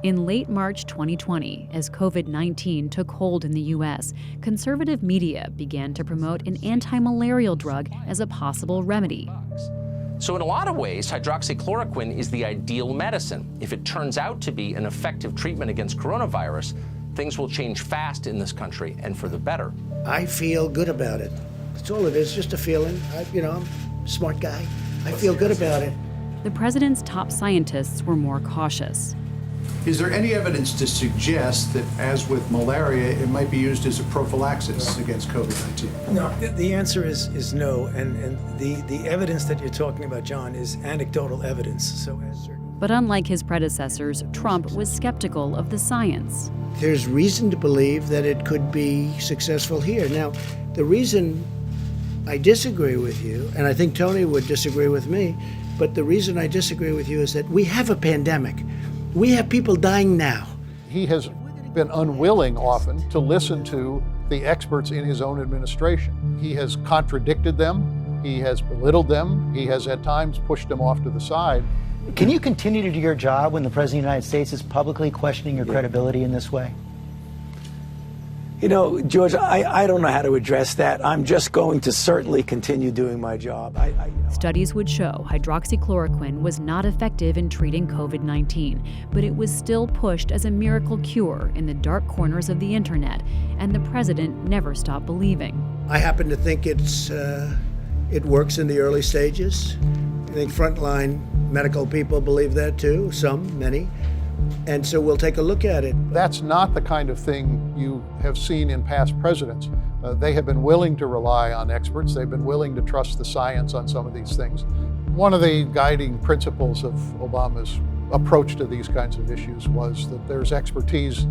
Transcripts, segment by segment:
In late March 2020, as COVID-19 took hold in the U.S., conservative media began to promote an anti-malarial drug as a possible remedy. So in a lot of ways, hydroxychloroquine is the ideal medicine. If it turns out to be an effective treatment against coronavirus, things will change fast in this country and for the better. I feel good about it. That's all it is, just a feeling. I'm a smart guy. I feel good about it. The president's top scientists were more cautious. Is there any evidence to suggest that, as with malaria, it might be used as a prophylaxis against COVID-19? No, the answer is no, and the evidence that you're talking about, John, is anecdotal evidence. But unlike his predecessors, Trump was skeptical of the science. There's reason to believe that it could be successful here. Now, the reason I disagree with you, and I think Tony would disagree with me, but the reason I disagree with you is that we have a pandemic. We have people dying now. He has been unwilling often to listen to the experts in his own administration. He has contradicted them, he has belittled them, he has at times pushed them off to the side. Can you continue to do your job when the President of the United States is publicly questioning your credibility in this way? You know, George, I don't know how to address that. I'm just going to certainly continue doing my job. Studies would show hydroxychloroquine was not effective in treating COVID-19, but it was still pushed as a miracle cure in the dark corners of the internet, and the president never stopped believing. I happen to think it works in the early stages. I think frontline medical people believe that too, some, many. And so we'll take a look at it. That's not the kind of thing you have seen in past presidents. They have been willing to rely on experts. They've been willing to trust the science on some of these things. One of the guiding principles of Obama's approach to these kinds of issues was that there's expertise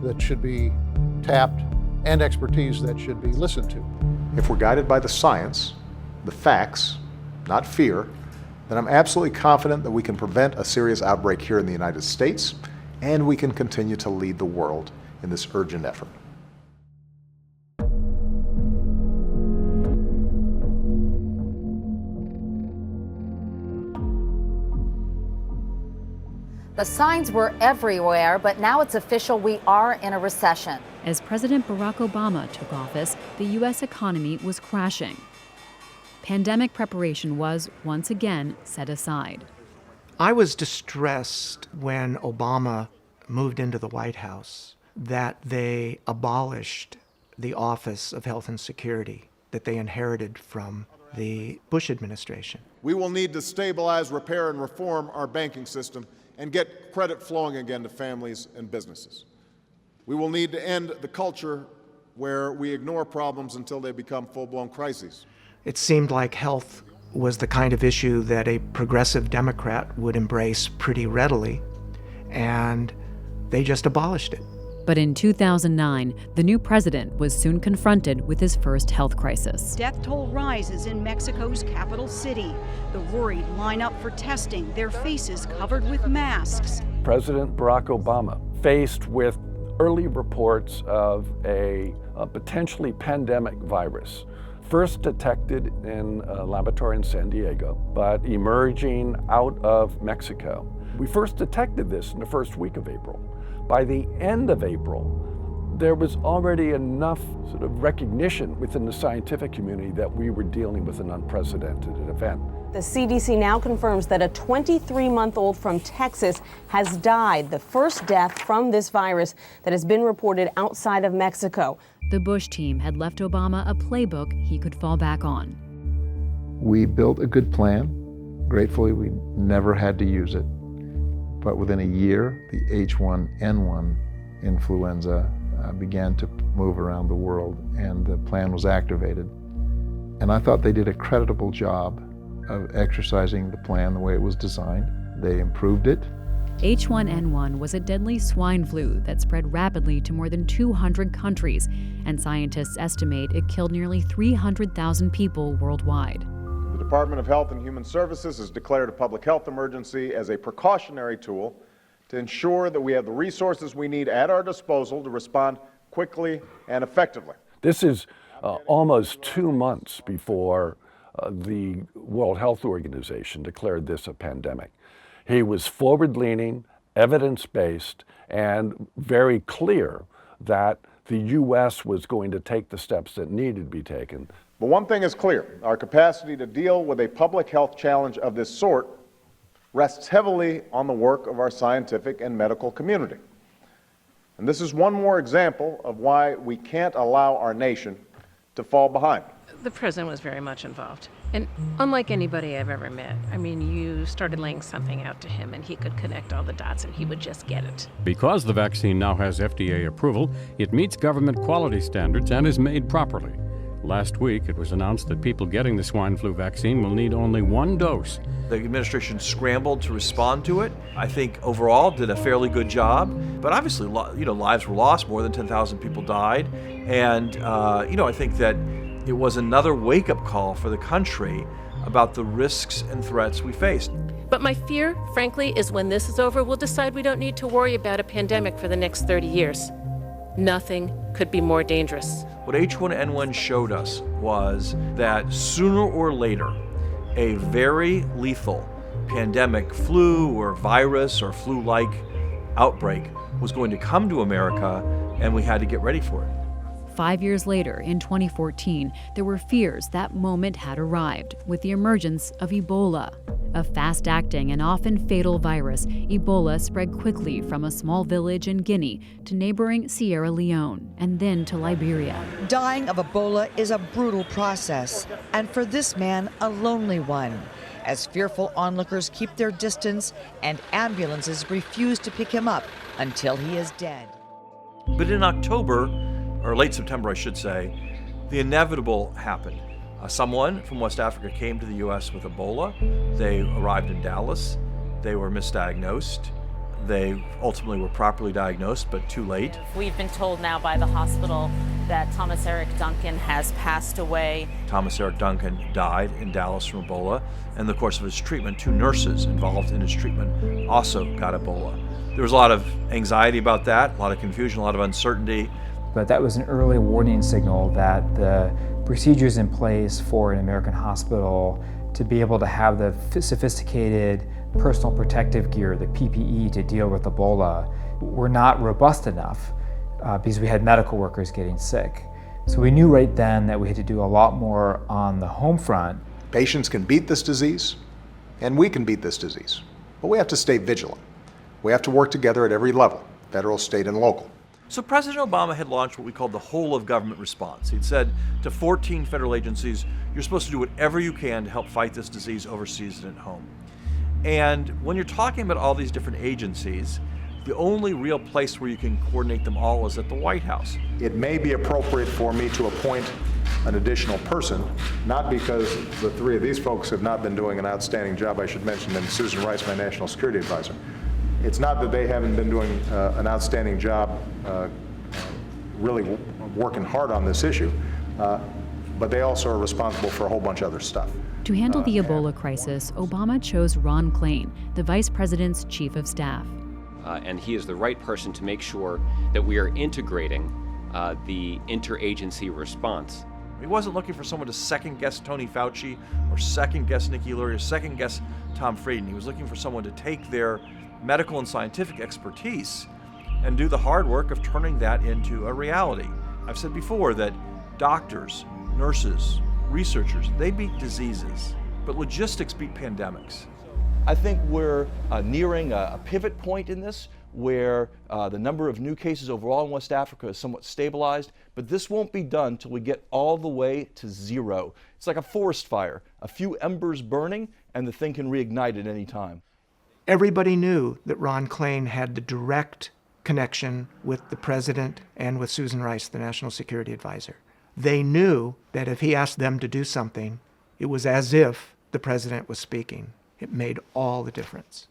that should be tapped and expertise that should be listened to. If we're guided by the science, the facts, not fear, then I'm absolutely confident that we can prevent a serious outbreak here in the United States, and we can continue to lead the world in this urgent effort. The signs were everywhere, but now it's official, we are in a recession. As President Barack Obama took office, the U.S. economy was crashing. Pandemic preparation was, once again, set aside. I was distressed when Obama moved into the White House that they abolished the Office of Health and Security that they inherited from the Bush administration. We will need to stabilize, repair, and reform our banking system and get credit flowing again to families and businesses. We will need to end the culture where we ignore problems until they become full-blown crises. It seemed like health was the kind of issue that a progressive Democrat would embrace pretty readily, and they just abolished it. But in 2009, the new president was soon confronted with his first health crisis. Death toll rises in Mexico's capital city. The worried line up for testing, their faces covered with masks. President Barack Obama, faced with early reports of a potentially pandemic virus, first detected in a laboratory in San Diego, but emerging out of Mexico. We first detected this in the first week of April. By the end of April, there was already enough sort of recognition within the scientific community that we were dealing with an unprecedented event. The CDC now confirms that a 23-month-old from Texas has died, the first death from this virus that has been reported outside of Mexico. The Bush team had left Obama a playbook he could fall back on. We built a good plan. Gratefully, we never had to use it. But within a year, the H1N1 influenza began to move around the world, and the plan was activated. And I thought they did a creditable job of exercising the plan the way it was designed. They improved it. H1N1 was a deadly swine flu that spread rapidly to more than 200 countries, and scientists estimate it killed nearly 300,000 people worldwide. The Department of Health and Human Services has declared a public health emergency as a precautionary tool to ensure that we have the resources we need at our disposal to respond quickly and effectively. This is almost 2 months before the World Health Organization declared this a pandemic. He was forward-leaning, evidence-based and very clear that the U.S. was going to take the steps that needed to be taken. But one thing is clear, our capacity to deal with a public health challenge of this sort rests heavily on the work of our scientific and medical community. And this is one more example of why we can't allow our nation to fall behind. The president was very much involved. And unlike anybody I've ever met, I mean, you started laying something out to him and he could connect all the dots and he would just get it. Because the vaccine now has FDA approval, it meets government quality standards and is made properly. Last week, it was announced that people getting the swine flu vaccine will need only one dose. The administration scrambled to respond to it. I think overall did a fairly good job, but obviously, lives were lost. More than 10,000 people died, and I think that it was another wake-up call for the country about the risks and threats we faced. But my fear, frankly, is when this is over, we'll decide we don't need to worry about a pandemic for the next 30 years. Nothing could be more dangerous. What H1N1 showed us was that sooner or later, a very lethal pandemic, flu or virus or flu-like outbreak was going to come to America, and we had to get ready for it. 5 years later, in 2014, there were fears that moment had arrived with the emergence of Ebola. A fast-acting and often fatal virus, Ebola spread quickly from a small village in Guinea to neighboring Sierra Leone and then to Liberia. Dying of Ebola is a brutal process, and for this man, a lonely one, as fearful onlookers keep their distance and ambulances refuse to pick him up until he is dead. But in October, or late September, I should say, the inevitable happened. Someone from West Africa came to the U.S. with Ebola. They arrived in Dallas. They were misdiagnosed. They ultimately were properly diagnosed, but too late. We've been told now by the hospital that Thomas Eric Duncan has passed away. Thomas Eric Duncan died in Dallas from Ebola. In the course of his treatment, 2 nurses involved in his treatment also got Ebola. There was a lot of anxiety about that, a lot of confusion, a lot of uncertainty. But that was an early warning signal that the procedures in place for an American hospital to be able to have the sophisticated personal protective gear, the PPE, to deal with Ebola were not robust enough because we had medical workers getting sick. So we knew right then that we had to do a lot more on the home front. Patients can beat this disease, and we can beat this disease. But we have to stay vigilant. We have to work together at every level, federal, state, and local. So President Obama had launched what we called the whole of government response. He'd said to 14 federal agencies, you're supposed to do whatever you can to help fight this disease overseas and at home. And when you're talking about all these different agencies, the only real place where you can coordinate them all is at the White House. It may be appropriate for me to appoint an additional person, not because the 3 of these folks have not been doing an outstanding job, I should mention, and Susan Rice, my national security advisor. It's not that they haven't been doing an outstanding job really working hard on this issue, but they also are responsible for a whole bunch of other stuff. To handle the Ebola crisis, Obama chose Ron Klain, the vice president's chief of staff. And he is the right person to make sure that we are integrating the interagency response. He wasn't looking for someone to second-guess Tony Fauci or second-guess Nikki Lurie or second-guess Tom Frieden. He was looking for someone to take their medical and scientific expertise and do the hard work of turning that into a reality. I've said before that doctors, nurses, researchers, they beat diseases, but logistics beat pandemics. I think we're nearing a pivot point in this where the number of new cases overall in West Africa is somewhat stabilized, but this won't be done until we get all the way to 0. It's like a forest fire, a few embers burning, and the thing can reignite at any time. Everybody knew that Ron Klain had the direct connection with the president and with Susan Rice, the national security advisor. They knew that if he asked them to do something, it was as if the president was speaking. It made all the difference.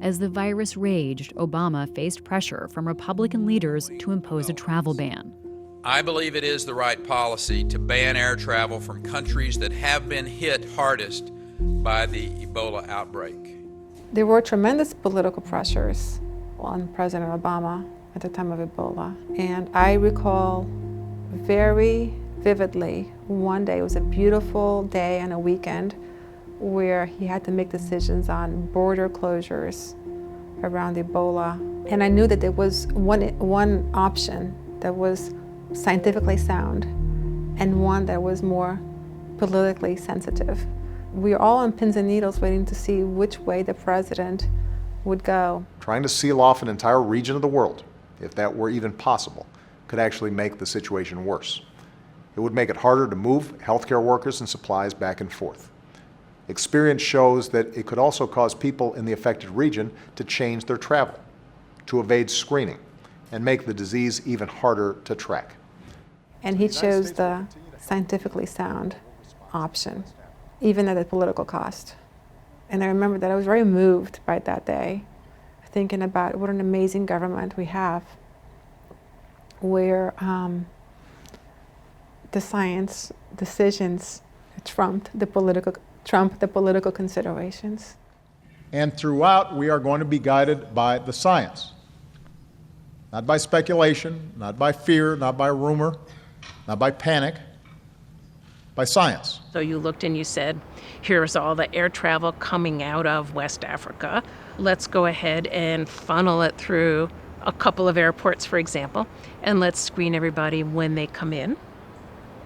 As the virus raged, Obama faced pressure from Republican leaders to impose a travel ban. I believe it is the right policy to ban air travel from countries that have been hit hardest by the Ebola outbreak. There were tremendous political pressures on President Obama at the time of Ebola. And I recall very vividly one day, it was a beautiful day and a weekend, where he had to make decisions on border closures around Ebola. And I knew that there was one option that was scientifically sound and one that was more politically sensitive. We were all on pins and needles waiting to see which way the president would go. Trying to seal off an entire region of the world, if that were even possible, could actually make the situation worse. It would make it harder to move healthcare workers and supplies back and forth. Experience shows that it could also cause people in the affected region to change their travel, to evade screening, and make the disease even harder to track. And he chose the scientifically sound option, even at a political cost. And I remember that I was very moved by that day, thinking about what an amazing government we have, where the science decisions trumped the political considerations. And throughout, we are going to be guided by the science. Not by speculation, not by fear, not by rumor, not by panic, by science. So you looked and you said, here's all the air travel coming out of West Africa. Let's go ahead and funnel it through a couple of airports, for example, and let's screen everybody when they come in.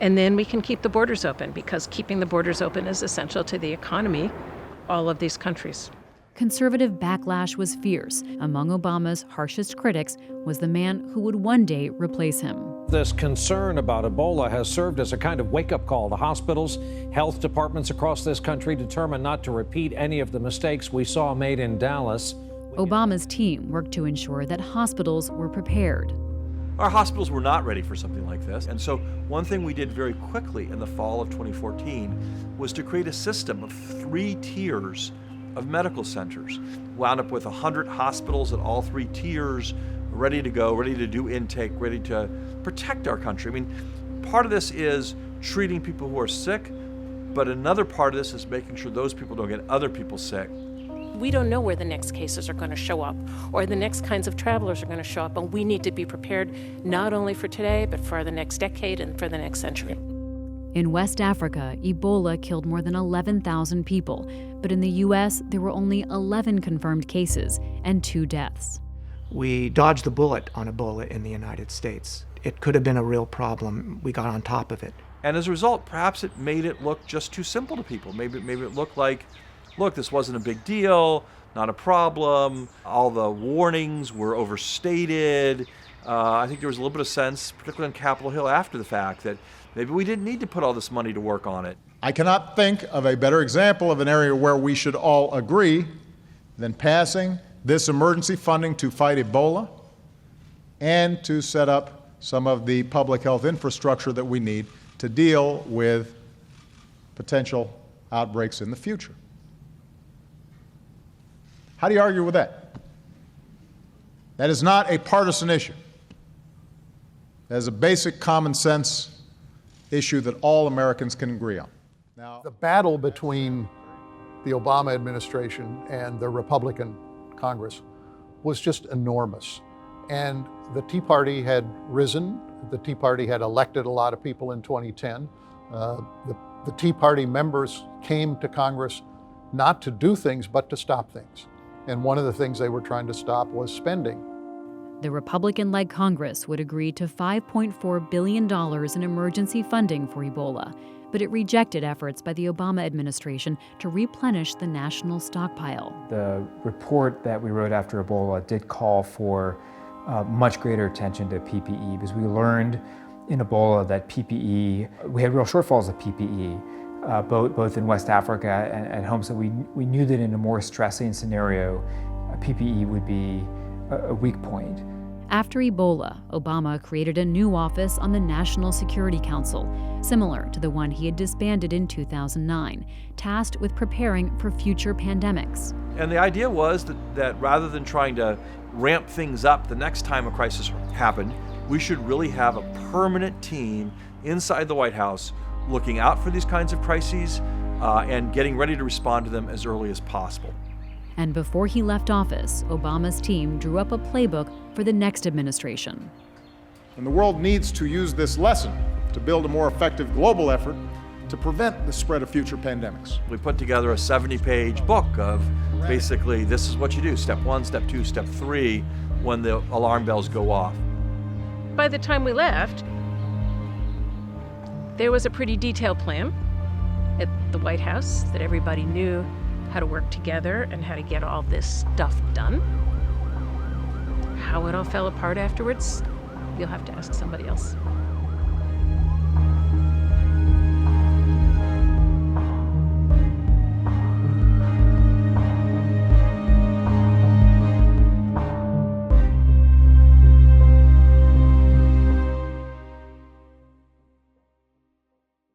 And then we can keep the borders open, because keeping the borders open is essential to the economy, all of these countries. Conservative backlash was fierce. Among Obama's harshest critics was the man who would one day replace him. This concern about Ebola has served as a kind of wake-up call to hospitals. Health departments across this country determined not to repeat any of the mistakes we saw made in Dallas. Obama's team worked to ensure that hospitals were prepared. Our hospitals were not ready for something like this. And so one thing we did very quickly in the fall of 2014 was to create a system of 3 tiers of medical centers. Wound up with 100 hospitals at all 3 tiers, ready to go, ready to do intake, ready to protect our country. I mean, part of this is treating people who are sick, but another part of this is making sure those people don't get other people sick. We don't know where the next cases are going to show up or the next kinds of travelers are going to show up, and we need to be prepared not only for today, but for the next decade and for the next century. In West Africa, Ebola killed more than 11,000 people, but in the U.S., there were only 11 confirmed cases and 2 deaths. We dodged the bullet on Ebola in the United States. It could have been a real problem. We got on top of it. And as a result, perhaps it made it look just too simple to people. Maybe it looked like, look, this wasn't a big deal, not a problem. All the warnings were overstated. I think there was a little bit of sense, particularly on Capitol Hill after the fact, that maybe we didn't need to put all this money to work on it. I cannot think of a better example of an area where we should all agree than passing this emergency funding to fight Ebola and to set up some of the public health infrastructure that we need to deal with potential outbreaks in the future. How do you argue with that? That is not a partisan issue. That is a basic common sense issue that all Americans can agree on. Now, the battle between the Obama administration and the Republican Congress was just enormous. And the Tea Party had risen. The Tea Party had elected a lot of people in 2010. The Tea Party members came to Congress not to do things, but to stop things. And one of the things they were trying to stop was spending. The Republican-led Congress would agree to $5.4 billion in emergency funding for Ebola, but it rejected efforts by the Obama administration to replenish the national stockpile. The report that we wrote after Ebola did call for much greater attention to PPE, because we learned in Ebola that PPE, we had real shortfalls of PPE, both in West Africa and at home, so we knew that in a more stressing scenario, PPE would be a weak point. After Ebola, Obama created a new office on the National Security Council, similar to the one he had disbanded in 2009, tasked with preparing for future pandemics. And the idea was that rather than trying to ramp things up the next time a crisis happened, we should really have a permanent team inside the White House looking out for these kinds of crises and getting ready to respond to them as early as possible. And before he left office, Obama's team drew up a playbook for the next administration. And the world needs to use this lesson to build a more effective global effort to prevent the spread of future pandemics. We put together a 70-page book of basically this is what you do, step 1, step 2, step 3, when the alarm bells go off. By the time we left, there was a pretty detailed plan at the White House that everybody knew how to work together and how to get all this stuff done. How it all fell apart afterwards, you'll have to ask somebody else.